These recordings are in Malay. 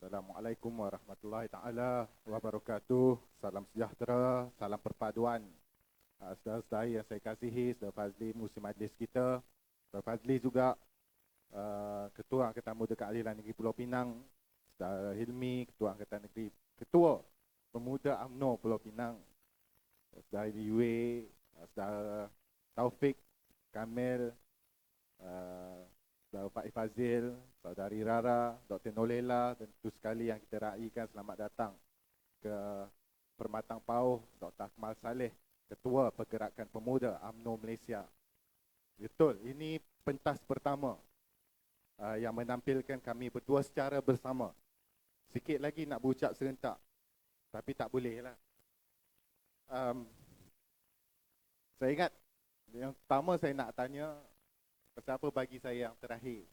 Assalamualaikum warahmatullahi taala wabarakatuh. Salam sejahtera, salam perpaduan. Saudara-saudara yang saya kasihi, Saudara Fazli, Musi Majlis kita, Saudara Fazli juga, Ketua Angkatan Muda Keadilan Negeri Pulau Pinang, Saudara Hilmi, Ketua Pemuda UMNO Pulau Pinang, Saudara Liwe, Saudara Taufik, Kamil, Saudara Pak Fazil, Saudari Rara, Dr. Nolela dan tentu sekali yang kita raikan selamat datang ke Permatang Pauh Dr. Akmal Saleh, Ketua Pergerakan Pemuda UMNO Malaysia. Betul, ini pentas pertama yang menampilkan kami berdua secara bersama. Sikit lagi nak berucap serentak, tapi tak boleh lah. Saya ingat yang pertama saya nak tanya, pasal apa bagi saya yang terakhir?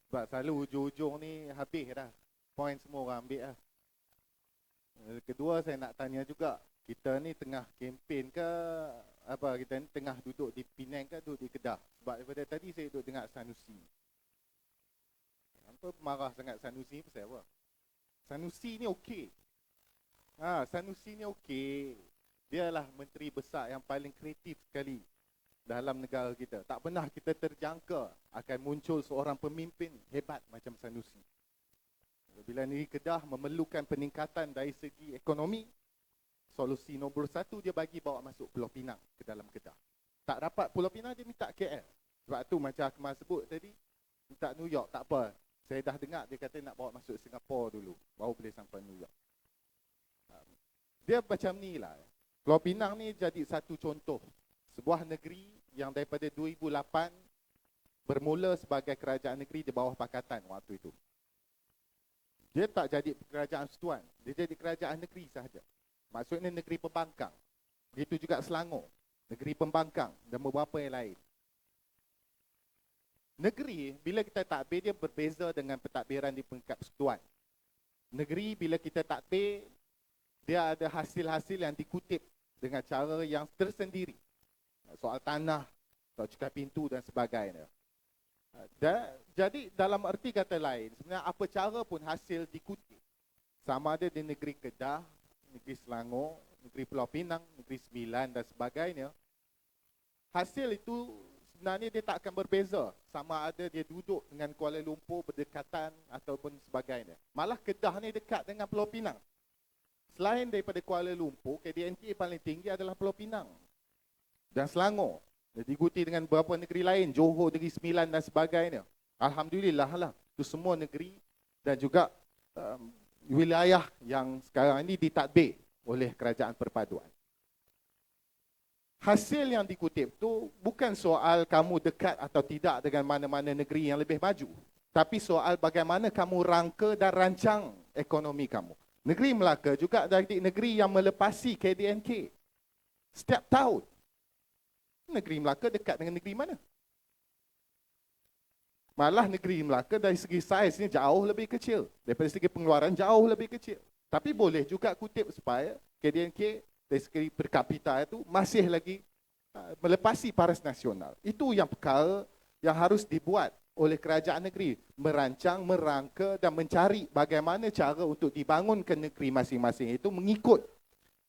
Sebab selalu hujung-hujung ni habis dah. Poin semua orang ambil lah. Kedua saya nak tanya juga, kita ni tengah kempen ke apa, kita ni tengah duduk di Penang ke duduk di Kedah? Sebab daripada tadi saya duduk dengar Sanusi. Apa marah sangat Sanusi pasal apa? Sanusi ni okey. Sanusi ni okey. Dia lah menteri besar yang paling kreatif sekali dalam negara kita. Tak pernah kita terjangka akan muncul seorang pemimpin hebat macam Sanusi. Bila negeri Kedah memerlukan peningkatan dari segi ekonomi, solusi nombor satu dia bagi bawa masuk Pulau Pinang ke dalam Kedah. Tak dapat Pulau Pinang, dia minta KL. Sebab tu macam Akmal sebut tadi, minta New York, tak apa. Saya dah dengar dia kata nak bawa masuk Singapura dulu, baru boleh sampai New York. Dia macam ni lah. Pulau Pinang ni jadi satu contoh. Sebuah negeri yang daripada 2008 bermula sebagai kerajaan negeri di bawah pakatan waktu itu. Dia tak jadi kerajaan persekutuan, dia jadi kerajaan negeri sahaja. Maksudnya negeri pembangkang. Begitu juga Selangor, negeri pembangkang dan beberapa yang lain. Negeri, bila kita takbir, dia berbeza dengan pentadbiran di peringkat persekutuan. Negeri, bila kita takbir, dia ada hasil-hasil yang dikutip dengan cara yang tersendiri. Soal tanah, soal cukai pintu dan sebagainya. Jadi dalam arti kata lain, sebenarnya apa cara pun hasil dikutip. Sama ada di negeri Kedah, negeri Selangor, negeri Pulau Pinang, negeri Sembilan dan sebagainya. Hasil itu sebenarnya dia tak akan berbeza. Sama ada dia duduk dengan Kuala Lumpur berdekatan ataupun sebagainya. Malah Kedah ni dekat dengan Pulau Pinang. Selain daripada Kuala Lumpur, KDNT paling tinggi adalah Pulau Pinang dan Selangor. Diikuti dengan beberapa negeri lain, Johor, Negeri Sembilan dan sebagainya. Alhamdulillah lah, itu semua negeri dan juga wilayah yang sekarang ini ditadbir oleh kerajaan perpaduan. Hasil yang dikutip tu bukan soal kamu dekat atau tidak dengan mana-mana negeri yang lebih maju, tapi soal bagaimana kamu rangka dan rancang ekonomi kamu. Negeri Melaka juga jadi negeri yang melepasi KDNK setiap tahun. Negeri Melaka dekat dengan negeri mana? Malah negeri Melaka dari segi saiznya jauh lebih kecil. Daripada segi pengeluaran jauh lebih kecil. Tapi boleh juga kutip supaya KDNK dari segi per kapita itu masih lagi melepasi paras nasional. Itu yang perkara yang harus dibuat oleh kerajaan negeri. Merancang, merangka dan mencari bagaimana cara untuk dibangunkan negeri masing-masing itu mengikut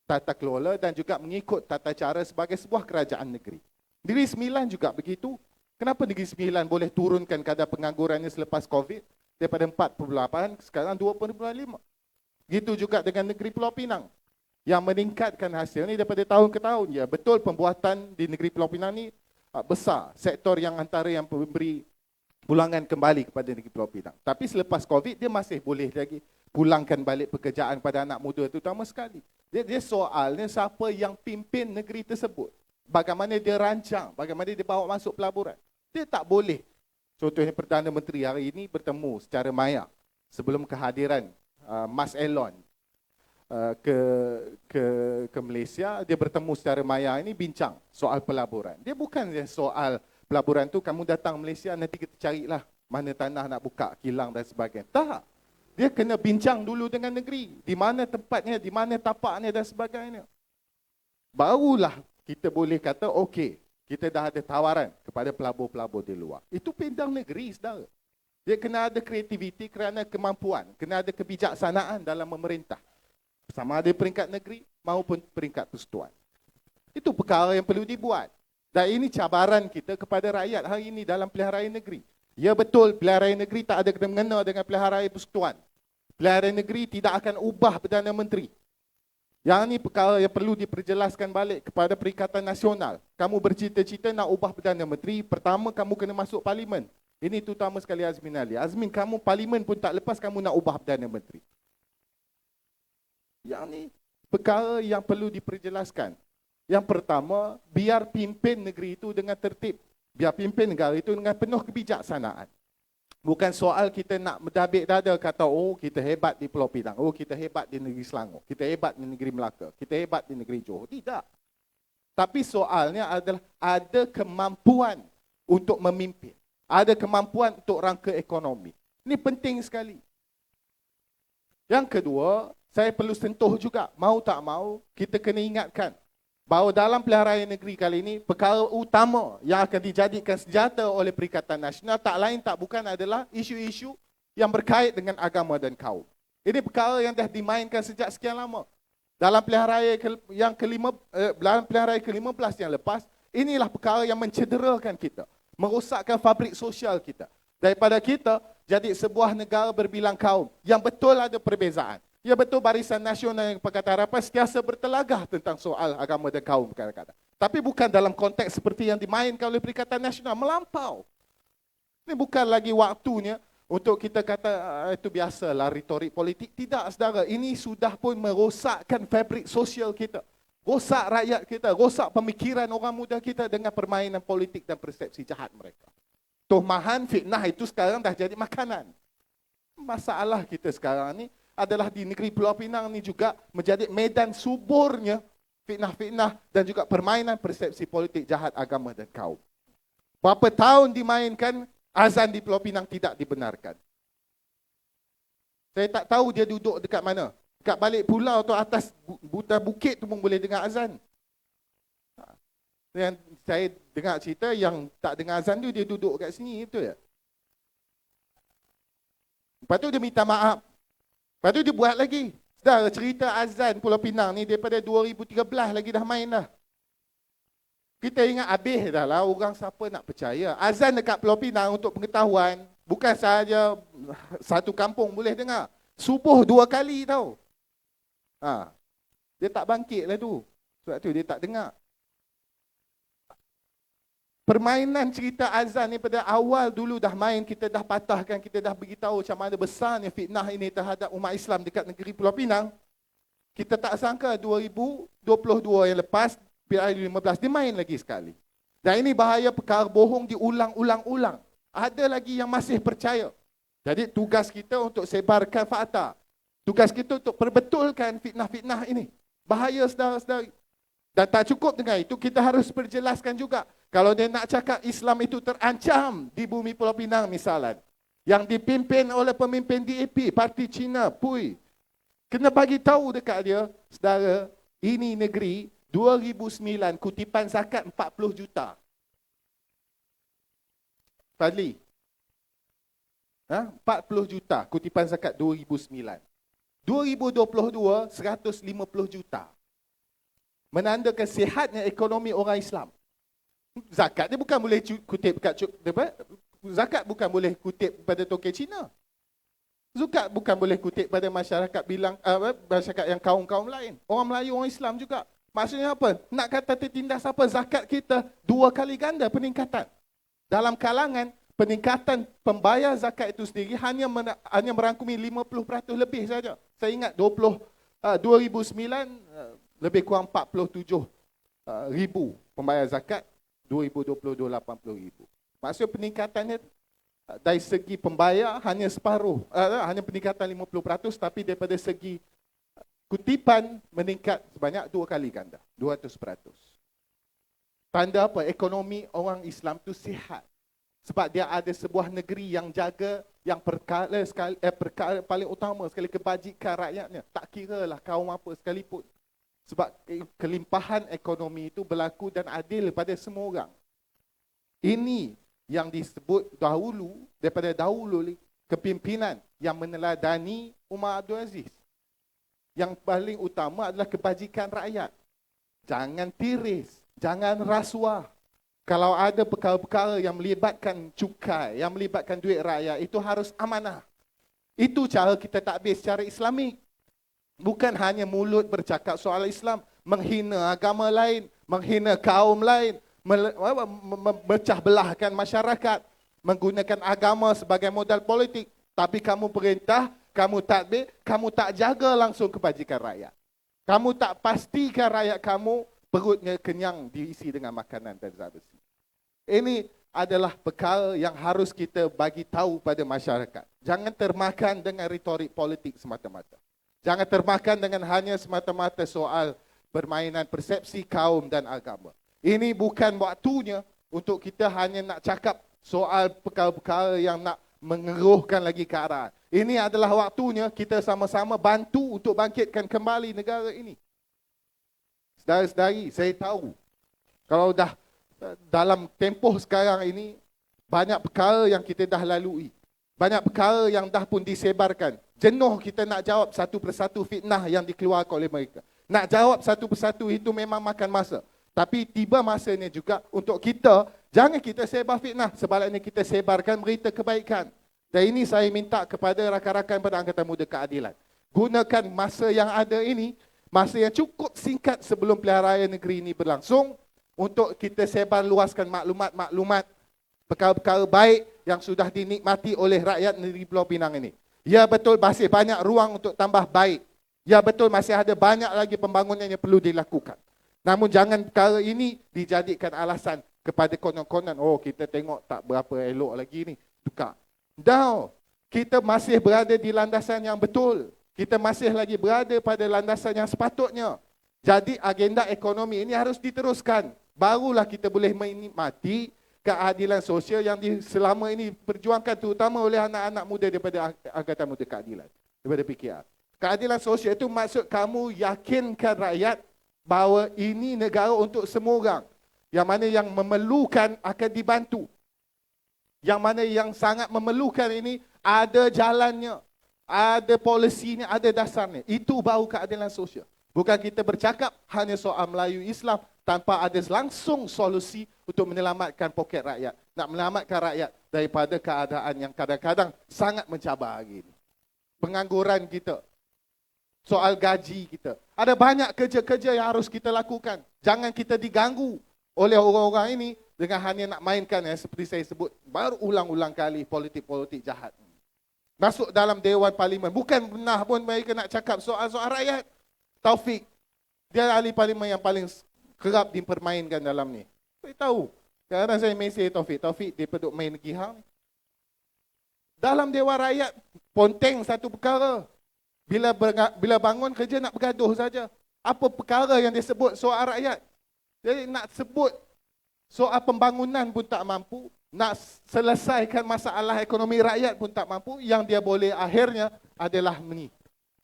tata kelola dan juga mengikut tata cara sebagai sebuah kerajaan negeri. Negeri Sembilan juga begitu. Kenapa Negeri Sembilan boleh turunkan kadar penganggurannya selepas COVID daripada 4.8 sekarang 2.5. Begitu juga dengan negeri Pulau Pinang yang meningkatkan hasil ni daripada tahun ke tahun. Ya, betul pembuatan di negeri Pulau Pinang ni besar. Sektor yang antara yang memberi pulangan kembali kepada negeri Pulau Pinang. Tapi selepas COVID dia masih boleh lagi pulangkan balik pekerjaan pada anak muda itu utama sekali. Dia soalnya siapa yang pimpin negeri tersebut. Bagaimana dia rancang, bagaimana dia bawa masuk pelaburan. Dia tak boleh. Contohnya Perdana Menteri hari ini bertemu secara maya sebelum kehadiran Mas Elon ke Malaysia. Dia bertemu secara maya ini bincang soal pelaburan. Dia bukan soal pelaburan tu kamu datang Malaysia nanti kita carilah mana tanah nak buka kilang dan sebagainya. Tak. Dia kena bincang dulu dengan negeri. Di mana tempatnya, di mana tapaknya dan sebagainya. Barulah kita boleh kata, okey, kita dah ada tawaran kepada pelabur-pelabur di luar. Itu pindang negeri, saudara. Dia kena ada kreativiti kerana kemampuan, kena ada kebijaksanaan dalam memerintah. Sama ada peringkat negeri maupun peringkat persekutuan. Itu perkara yang perlu dibuat. Dan ini cabaran kita kepada rakyat hari ini dalam pilihan raya negeri. Ya betul, pilihan raya negeri tak ada kena-mengena dengan pilihan raya persekutuan. Pilihan raya negeri tidak akan ubah Perdana Menteri. Yang ini perkara yang perlu diperjelaskan balik kepada Perikatan Nasional. Kamu bercita-cita nak ubah Perdana Menteri, pertama kamu kena masuk parlimen. Ini terutama sekali Azmin Ali. Azmin, kamu parlimen pun tak lepas, kamu nak ubah Perdana Menteri. Yang ini perkara yang perlu diperjelaskan. Yang pertama, biar pimpin negeri itu dengan tertib. Biar pimpin negara itu dengan penuh kebijaksanaan. Bukan soal kita nak mendabik dada kata, oh kita hebat di Pulau Pinang, oh kita hebat di negeri Selangor, kita hebat di negeri Melaka, kita hebat di negeri Johor. Tidak. Tapi soalnya adalah ada kemampuan untuk memimpin. Ada kemampuan untuk rangka ekonomi. Ini penting sekali. Yang kedua, saya perlu sentuh juga, mau tak mau, kita kena ingatkan bahawa dalam pilihan raya negeri kali ini, perkara utama yang akan dijadikan senjata oleh Perikatan Nasional tak lain tak bukan adalah isu-isu yang berkait dengan agama dan kaum. Ini perkara yang dah dimainkan sejak sekian lama. Dalam pilihan raya ke-15 yang lepas, inilah perkara yang mencederakan kita, merosakkan fabrik sosial kita. Daripada kita jadi sebuah negara berbilang kaum yang betul ada perbezaan. Ya betul, Barisan Nasional yang Pakatan Harapan sentiasa bertelagah tentang soal agama dan kaum kadang-kadang. Tapi bukan dalam konteks seperti yang dimainkan oleh Perikatan Nasional, melampau. Ini bukan lagi waktunya untuk kita kata itu biasalah retorik politik. Tidak, saudara, ini sudah pun merosakkan fabrik sosial kita. Rosak rakyat kita, rosak pemikiran orang muda kita dengan permainan politik dan persepsi jahat mereka. Tohmahan, fitnah itu sekarang dah jadi makanan. Masalah kita sekarang ni adalah di negeri Pulau Pinang ni juga menjadi medan suburnya fitnah-fitnah dan juga permainan persepsi politik jahat agama dan kaum. Berapa tahun dimainkan, azan di Pulau Pinang tidak dibenarkan. Saya tak tahu dia duduk dekat mana. Dekat balik pulau atau atas buta bukit tu pun boleh dengar azan. Yang saya dengar cerita yang tak dengar azan tu dia duduk kat sini, itu ya. Lepas tu dia minta maaf. Lepas tu dia buat lagi. Saudara, cerita azan Pulau Pinang ni daripada 2013 lagi dah main dah. Kita ingat habis dah lah, orang siapa nak percaya. Azan dekat Pulau Pinang untuk pengetahuan, bukan sahaja satu kampung boleh dengar. Subuh 2 kali tau. Dia tak bangkit lah tu. Sebab tu dia tak dengar. Permainan cerita azan ni pada awal dulu dah main, kita dah patahkan, kita dah beritahu macam mana besarnya fitnah ini terhadap umat Islam dekat negeri Pulau Pinang. Kita tak sangka 2022 yang lepas, PRU15 dia main lagi sekali. Dan ini bahaya perkara bohong diulang-ulang-ulang. Ada lagi yang masih percaya. Jadi tugas kita untuk sebarkan fakta. Tugas kita untuk perbetulkan fitnah-fitnah ini. Bahaya, saudara-saudari. Dan tak cukup dengan itu, kita harus perjelaskan juga. Kalau dia nak cakap Islam itu terancam di bumi Pulau Pinang misalnya, yang dipimpin oleh pemimpin DAP, Parti Cina, PUI, kena bagi tahu dekat dia, saudara, ini negeri 2009 kutipan zakat 40 juta. Fadli, 40 juta kutipan zakat 2009. 2022, 150 juta. Menandakan sihatnya ekonomi orang Islam. Zakat dia bukan boleh kutip zakat bukan boleh kutip pada token Cina. Zakat bukan boleh kutip pada masyarakat masyarakat yang kaum-kaum lain. Orang Melayu, orang Islam juga. Maksudnya apa? Nak kata tertindas apa? Zakat kita 2 kali ganda peningkatan. Dalam kalangan peningkatan pembayar zakat itu sendiri hanya merangkumi 50% lebih saja. Saya ingat 2009 lebih kurang 47 ribu pembayar zakat. 2022 80 ribu. Maksudnya peningkatannya dari segi pembayar hanya separuh, hanya peningkatan 50%, tapi daripada segi kutipan meningkat sebanyak 2 kali ganda, 200%. Tanda apa? Ekonomi orang Islam itu sihat. Sebab dia ada sebuah negeri yang jaga yang perkara paling utama sekali kebajikan rakyatnya. Tak kira lah kaum apa sekalipun. Sebab kelimpahan ekonomi itu berlaku dan adil pada semua orang. Ini yang disebut daripada dahulu kepimpinan yang meneladani Umar Abdul Aziz. Yang paling utama adalah kebajikan rakyat. Jangan tiris, jangan rasuah. Kalau ada perkara-perkara yang melibatkan cukai, yang melibatkan duit rakyat, itu harus amanah. Itu cara kita takbir secara Islamik. Bukan hanya mulut bercakap soal Islam, menghina agama lain, menghina kaum lain, memecah belahkan masyarakat, menggunakan agama sebagai modal politik. Tapi kamu perintah, kamu takbir, kamu tak jaga langsung kebajikan rakyat. Kamu tak pastikan rakyat kamu perutnya kenyang diisi dengan makanan dan zat besi. Ini adalah perkara yang harus kita bagi tahu pada masyarakat. Jangan termakan dengan retorik politik semata-mata. Jangan termakan dengan hanya semata-mata soal permainan persepsi kaum dan agama. Ini bukan waktunya untuk kita hanya nak cakap soal perkara-perkara yang nak mengeruhkan lagi keadaan. Ini adalah waktunya kita sama-sama bantu untuk bangkitkan kembali negara ini. Saudara-saudari, saya tahu kalau dah dalam tempoh sekarang ini banyak perkara yang kita dah lalui. Banyak perkara yang dah pun disebarkan. Jenuh kita nak jawab satu persatu fitnah yang dikeluarkan oleh mereka. Nak jawab satu persatu itu memang makan masa. Tapi tiba masanya juga untuk kita, jangan kita sebar fitnah. Sebaliknya kita sebarkan berita kebaikan. Dan ini saya minta kepada rakan-rakan pada Angkatan Muda Keadilan. Gunakan masa yang ada ini, masa yang cukup singkat sebelum pilihan raya negeri ini berlangsung, untuk kita sebar luaskan maklumat-maklumat, perkara-perkara baik yang sudah dinikmati oleh rakyat negeri Pulau Pinang ini. Ya betul, masih banyak ruang untuk tambah baik. Ya betul, masih ada banyak lagi pembangunan yang perlu dilakukan. Namun jangan perkara ini dijadikan alasan kepada konon-konon, oh kita tengok tak berapa elok lagi ni, tukar. No, kita masih berada di landasan yang betul. Kita masih lagi berada pada landasan yang sepatutnya. Jadi agenda ekonomi ini harus diteruskan. Barulah kita boleh menikmati keadilan sosial yang selama ini perjuangkan terutama oleh anak-anak muda daripada Angkatan Muda Keadilan, daripada PKR. Keadilan sosial itu maksud kamu yakinkan rakyat bahawa ini negara untuk semua orang. Yang mana yang memerlukan akan dibantu. Yang mana yang sangat memerlukan ini ada jalannya, ada polisinya, ada dasarnya. Itu baru keadilan sosial. Bukan kita bercakap hanya soal Melayu Islam tanpa ada langsung solusi untuk menyelamatkan poket rakyat. Nak menyelamatkan rakyat daripada keadaan yang kadang-kadang sangat mencabar hari ini. Pengangguran kita, soal gaji kita. Ada banyak kerja-kerja yang harus kita lakukan. Jangan kita diganggu oleh orang-orang ini dengan hanya nak mainkan seperti saya sebut baru ulang-ulang kali politik-politik jahat. Masuk dalam Dewan Parlimen. Bukan pernah pun mereka nak cakap soal-soal rakyat. Taufik, dia ahli parlimen yang paling kerap dipermainkan dalam ni. Saya tahu. Kadang-kadang saya mesej Taufik, dia peduk main negeri hang. Dalam Dewan Rakyat, ponteng satu perkara. Bila bangun kerja nak bergaduh saja. Apa perkara yang dia sebut soal rakyat? Jadi nak sebut soal pembangunan pun tak mampu. Nak selesaikan masalah ekonomi rakyat pun tak mampu. Yang dia boleh akhirnya adalah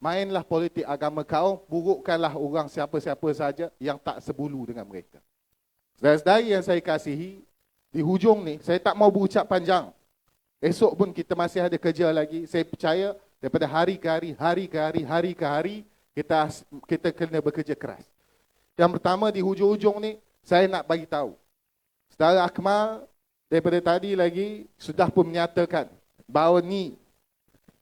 mainlah politik agama kaum, burukkanlah orang siapa-siapa saja yang tak sebulu dengan mereka. Saudara-saudari yang saya kasihi, di hujung ni, saya tak mau berucap panjang. Esok pun kita masih ada kerja lagi. Saya percaya daripada hari ke hari, kita kena bekerja keras. Yang pertama di hujung-hujung ni, saya nak bagi tahu. Saudara Akmal daripada tadi lagi sudah pun menyatakan bahawa ni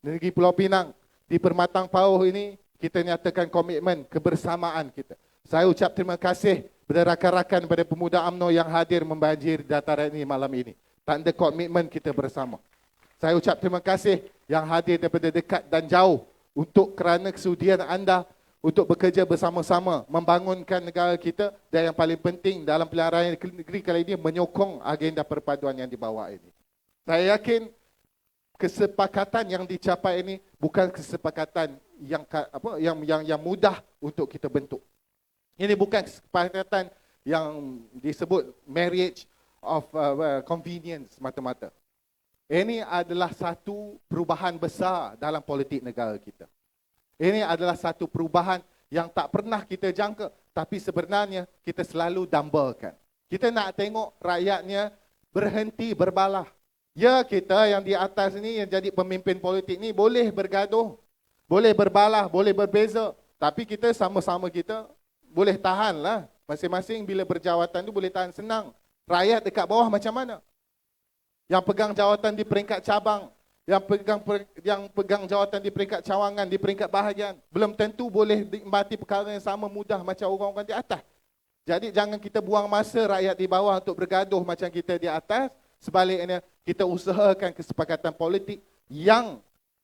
negeri Pulau Pinang di Permatang Pauh ini kita nyatakan komitmen kebersamaan kita. Saya ucap terima kasih kepada rakan-rakan pada pemuda UMNO yang hadir membanjiri dataran ini malam ini. Tanda komitmen kita bersama. Saya ucap terima kasih yang hadir daripada dekat dan jauh untuk kerana kesudian anda untuk bekerja bersama-sama membangunkan negara kita, dan yang paling penting dalam pilihan raya negeri kali ini menyokong agenda perpaduan yang dibawa ini. Saya yakin kesepakatan yang dicapai ini bukan kesepakatan yang mudah untuk kita bentuk. Ini bukan kesepakatan yang disebut marriage of convenience mata-mata. Ini adalah satu perubahan besar dalam politik negara kita. Ini adalah satu perubahan yang tak pernah kita jangka, tapi sebenarnya kita selalu dambakan. Kita nak tengok rakyatnya berhenti berbalah. Ya, kita yang di atas ni, yang jadi pemimpin politik ni boleh bergaduh, boleh berbalah, boleh berbeza. Tapi kita sama-sama kita boleh tahan lah. Masing-masing bila berjawatan tu boleh tahan senang. Rakyat dekat bawah macam mana? Yang pegang jawatan di peringkat cabang, yang pegang jawatan di peringkat cawangan, di peringkat bahagian, belum tentu boleh nikmati perkara yang sama mudah macam orang-orang di atas. Jadi jangan kita buang masa rakyat di bawah untuk bergaduh macam kita di atas. Sebaliknya, kita usahakan kesepakatan politik yang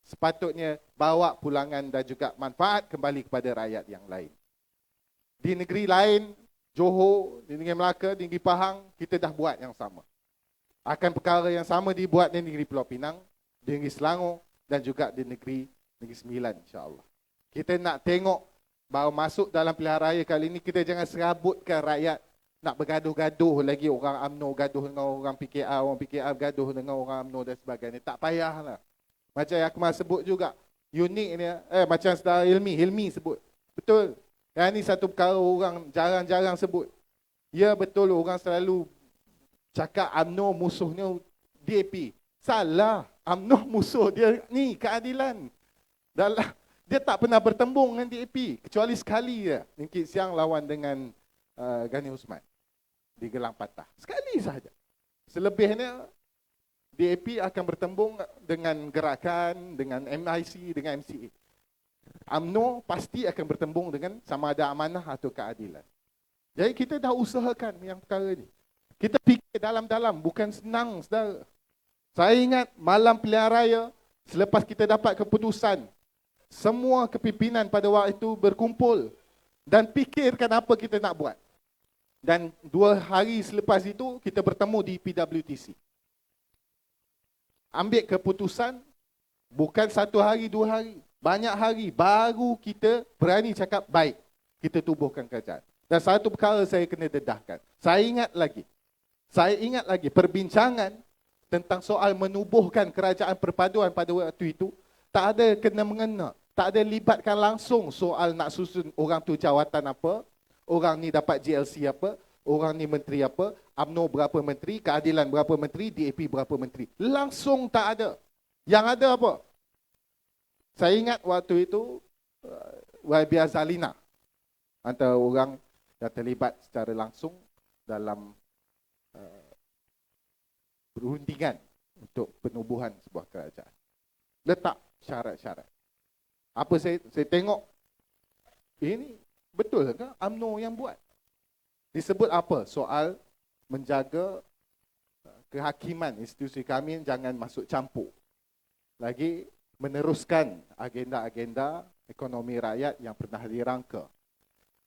sepatutnya bawa pulangan dan juga manfaat kembali kepada rakyat yang lain. Di negeri lain, Johor, di negeri Melaka, di negeri Pahang, kita dah buat yang sama. Akan perkara yang sama dibuat di negeri Pulau Pinang, di negeri Selangor dan juga di negeri Sembilan, insya-Allah. Kita nak tengok bahawa masuk dalam pilihan raya kali ini, kita jangan serabutkan rakyat nak bergaduh-gaduh lagi, orang UMNO gaduh dengan orang PKR gaduh dengan orang UMNO dan sebagainya. Tak payahlah. Macam yang Akmal sebut juga, unik ni, macam saudara Hilmi sebut. Betul. Yang ni satu perkara orang jarang-jarang sebut. Ya betul, orang selalu cakap UMNO musuhnya DAP. Salah. UMNO musuh dia ni keadilan. Dia tak pernah bertembung dengan DAP. Kecuali sekali je. Nikit Siang lawan dengan Ghani Usman di Gelang Patah. Sekali sahaja. Selebihnya DAP akan bertembung dengan gerakan, dengan MIC, dengan MCA. UMNO pasti akan bertembung dengan sama ada amanah atau keadilan. Jadi kita dah usahakan yang perkara ni. Kita fikir dalam-dalam, bukan senang, saudara. Saya ingat malam pilihan raya, selepas kita dapat keputusan, semua kepimpinan pada waktu itu berkumpul dan fikirkan apa kita nak buat. Dan 2 hari selepas itu, kita bertemu di PWTC. Ambil keputusan, bukan 1 hari, 2 hari. Banyak hari, baru kita berani cakap, baik, kita tubuhkan kerajaan. Dan satu perkara saya kena dedahkan. Saya ingat lagi perbincangan tentang soal menubuhkan kerajaan perpaduan pada waktu itu, tak ada kena-mengena, tak ada libatkan langsung soal nak susun orang tu jawatan apa, orang ni dapat GLC apa, orang ni menteri apa, UMNO berapa menteri, keadilan berapa menteri, DAP berapa menteri. Langsung tak ada. Yang ada apa? Saya ingat waktu itu, YB Azalina, antara orang yang terlibat secara langsung dalam perundingan untuk penubuhan sebuah kerajaan. Letak syarat-syarat. Apa saya tengok, ini betul ke UMNO yang buat? Disebut apa? Soal menjaga kehakiman institusi kami jangan masuk campur. Lagi meneruskan agenda-agenda ekonomi rakyat yang pernah dirangka.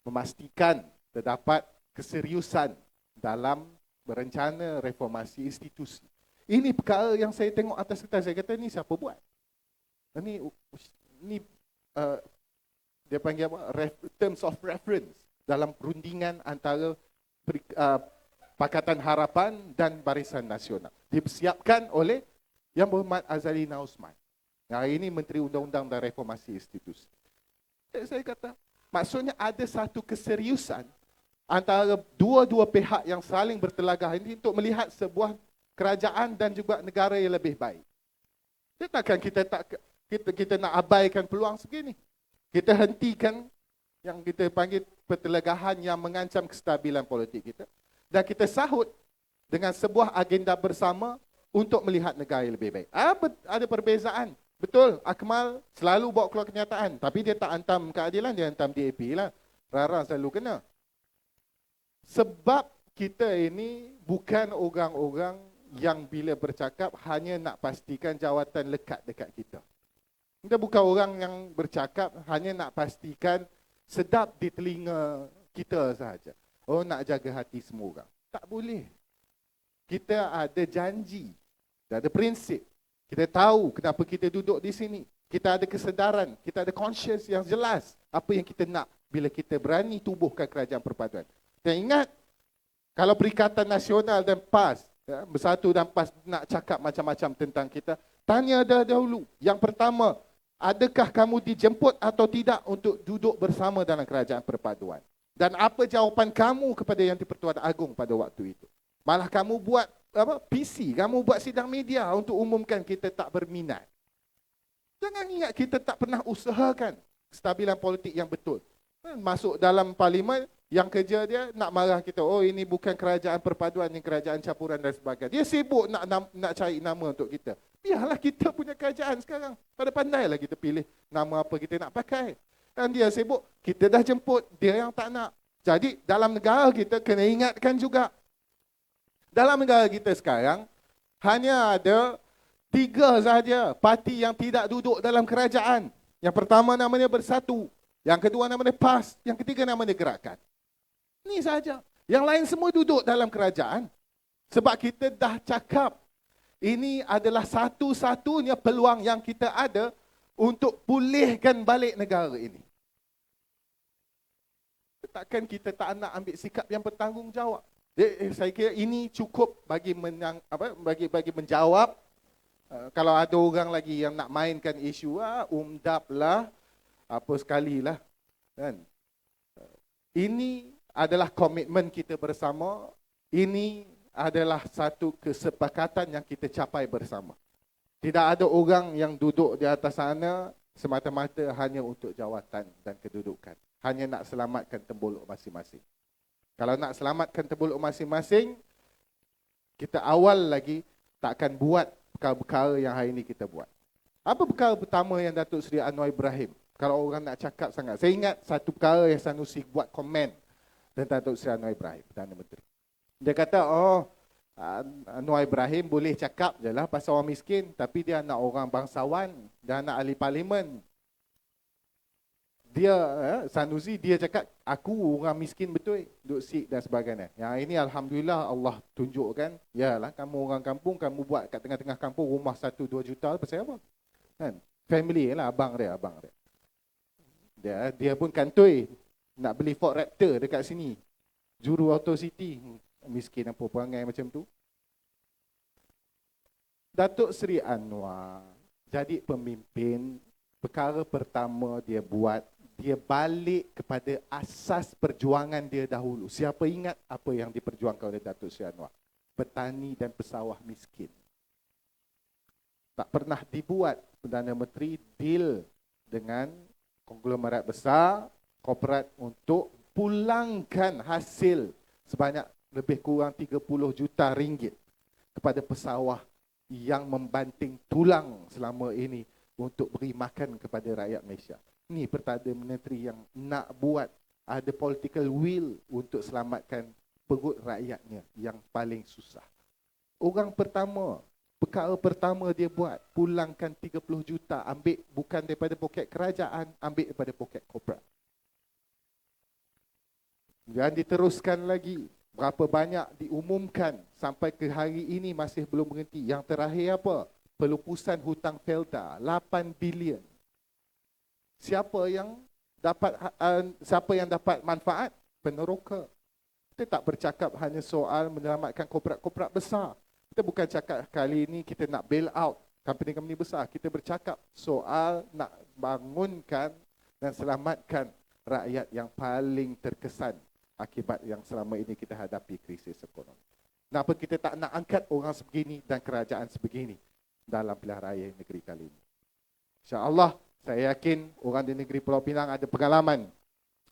Memastikan terdapat keseriusan dalam berencana reformasi institusi. Ini perkara yang saya tengok atas kertas. Saya kata, ni siapa buat? Ini dia panggil apa? Terms of reference dalam perundingan antara Pakatan Harapan dan Barisan Nasional. Dipersiapkan oleh Yang Berhormat Azalina Osman. Hari ini Menteri Undang-Undang dan Reformasi Institusi. Saya kata, maksudnya ada satu keseriusan antara dua-dua pihak yang saling bertelagah ini untuk melihat sebuah kerajaan dan juga negara yang lebih baik. Takkan kita nak abaikan peluang segini. Kita hentikan yang kita panggil pertelagahan yang mengancam kestabilan politik kita. Dan kita sahut dengan sebuah agenda bersama untuk melihat negara yang lebih baik. Ada perbezaan. Betul, Akmal selalu bawa keluar kenyataan. Tapi dia tak hantam keadilan, dia hantam DAP lah. Rara selalu kena. Sebab kita ini bukan orang-orang yang bila bercakap hanya nak pastikan jawatan lekat dekat kita. Kita bukan orang yang bercakap hanya nak pastikan sedap di telinga kita sahaja. Oh, nak jaga hati semua orang. Tak boleh. Kita ada janji, kita ada prinsip. Kita tahu kenapa kita duduk di sini. Kita ada kesedaran, kita ada conscious yang jelas apa yang kita nak bila kita berani tubuhkan kerajaan perpaduan. Dan ingat, kalau Perikatan Nasional dan PAS, Bersatu dan PAS nak cakap macam-macam tentang kita, tanya dahulu. Yang pertama, adakah kamu dijemput atau tidak untuk duduk bersama dalam kerajaan perpaduan? Dan apa jawapan kamu kepada Yang di-Pertuan Agong pada waktu itu? Malah kamu buat PC, kamu buat sidang media untuk umumkan kita tak berminat. Jangan ingat kita tak pernah usahakan kestabilan politik yang betul. Masuk dalam parlimen, yang kerja dia nak marah kita. Oh, ini bukan kerajaan perpaduan, ini kerajaan campuran dan sebagainya. Dia sibuk nak cari nama untuk kita. Biarlah kita punya kerajaan sekarang. Pandai-pandailah kita pilih nama apa kita nak pakai. Dan dia sibuk, kita dah jemput, dia yang tak nak. Jadi dalam negara kita kena ingatkan juga. Dalam negara kita sekarang, hanya ada 3 sahaja parti yang tidak duduk dalam kerajaan. Yang pertama namanya Bersatu. Yang kedua namanya PAS. Yang ketiga namanya Gerakan. Ini sahaja. Yang lain semua duduk dalam kerajaan. Sebab kita dah cakap, ini adalah satu-satunya peluang yang kita ada untuk pulihkan balik negara ini. Takkan kita tak nak ambil sikap yang bertanggungjawab. Saya kira ini cukup bagi menjawab. Kalau ada orang lagi yang nak mainkan isu, umdap lah, apa sekali lah. Kan? Ini adalah komitmen kita bersama. Ini adalah satu kesepakatan yang kita capai bersama. Tidak ada orang yang duduk di atas sana semata-mata hanya untuk jawatan dan kedudukan. Hanya nak selamatkan tembuluk masing-masing. Kalau nak selamatkan tembuluk masing-masing, kita awal lagi tak akan buat perkara-perkara yang hari ini kita buat. Apa perkara pertama yang Datuk Seri Anwar Ibrahim? Kalau orang nak cakap sangat. Saya ingat satu perkara yang Sanusi buat komen tentang Datuk Seri Anwar Ibrahim, Perdana Menteri. Dia kata, Anwar Ibrahim boleh cakap je lah pasal orang miskin, tapi dia nak orang bangsawan, dia nak ahli parlimen. Dia, Sanusi, dia cakap, aku orang miskin betul, duduk Sikh dan sebagainya. Yang ini Alhamdulillah Allah tunjukkan, yalah kamu orang kampung, kamu buat kat tengah-tengah kampung rumah 1-2 juta, pasal apa? Kan? Family lah, abang dia. Dia pun kantoi, nak beli Ford Raptor dekat sini. Juru Auto City, miskin apa perangai macam tu. Datuk Seri Anwar jadi pemimpin, perkara pertama dia buat, dia balik kepada asas perjuangan dia dahulu. Siapa ingat apa yang diperjuangkan oleh Datuk Seri Anwar? Petani dan pesawah miskin. Tak pernah dibuat Perdana Menteri deal dengan konglomerat besar, korporat untuk pulangkan hasil sebanyak lebih kurang 30 juta ringgit kepada pesawah yang membanting tulang selama ini untuk beri makan kepada rakyat Malaysia. Ini Perdana Menteri yang nak buat, ada political will untuk selamatkan perut rakyatnya yang paling susah. Orang pertama, perkara pertama dia buat, pulangkan 30 juta, ambil bukan daripada poket kerajaan, ambil daripada poket korporat. Dan diteruskan lagi, berapa banyak diumumkan sampai ke hari ini masih belum berhenti. Yang terakhir apa? Pelupusan hutang Felda, 8 bilion. Siapa yang dapat manfaat? Peneroka. Kita tak bercakap hanya soal menyelamatkan korporat-korporat besar. Kita bukan cakap kali ini kita nak bail out company-company besar. Kita bercakap soal nak bangunkan dan selamatkan rakyat yang paling terkesan akibat yang selama ini kita hadapi krisis ekonomi. Kenapa kita tak nak angkat orang sebegini dan kerajaan sebegini dalam pilihan raya negeri kali ini? InsyaAllah, saya yakin orang di negeri Pulau Pinang ada pengalaman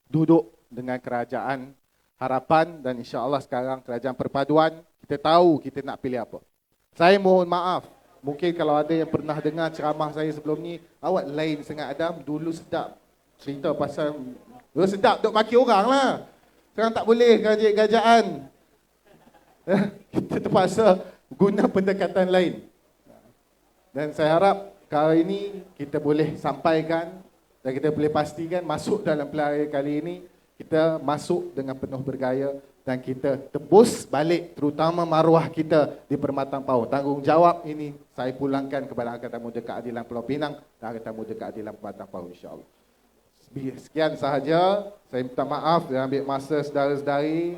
duduk dengan kerajaan harapan dan insya-Allah sekarang kerajaan perpaduan, kita tahu kita nak pilih apa. Saya mohon maaf, mungkin kalau ada yang pernah dengar ceramah saya sebelum ni, awak lain sangat Adam, dulu sedap cerita pasal dulu sedap duk maki orang lah. Sekarang tak boleh kerajaan. Kita terpaksa guna pendekatan lain. Dan saya harap kali ini kita boleh sampaikan dan kita boleh pastikan masuk dalam pilihan raya kali ini, kita masuk dengan penuh bergaya dan kita tebus balik terutama maruah kita di Permatang Pau. Tanggungjawab ini saya pulangkan kepada Angkatan Muda Keadilan Pulau Pinang dan Angkatan Muda Keadilan Permatang Pau, insya-Allah. Sekian sahaja. Saya minta maaf dan ambil masa saudara-saudari.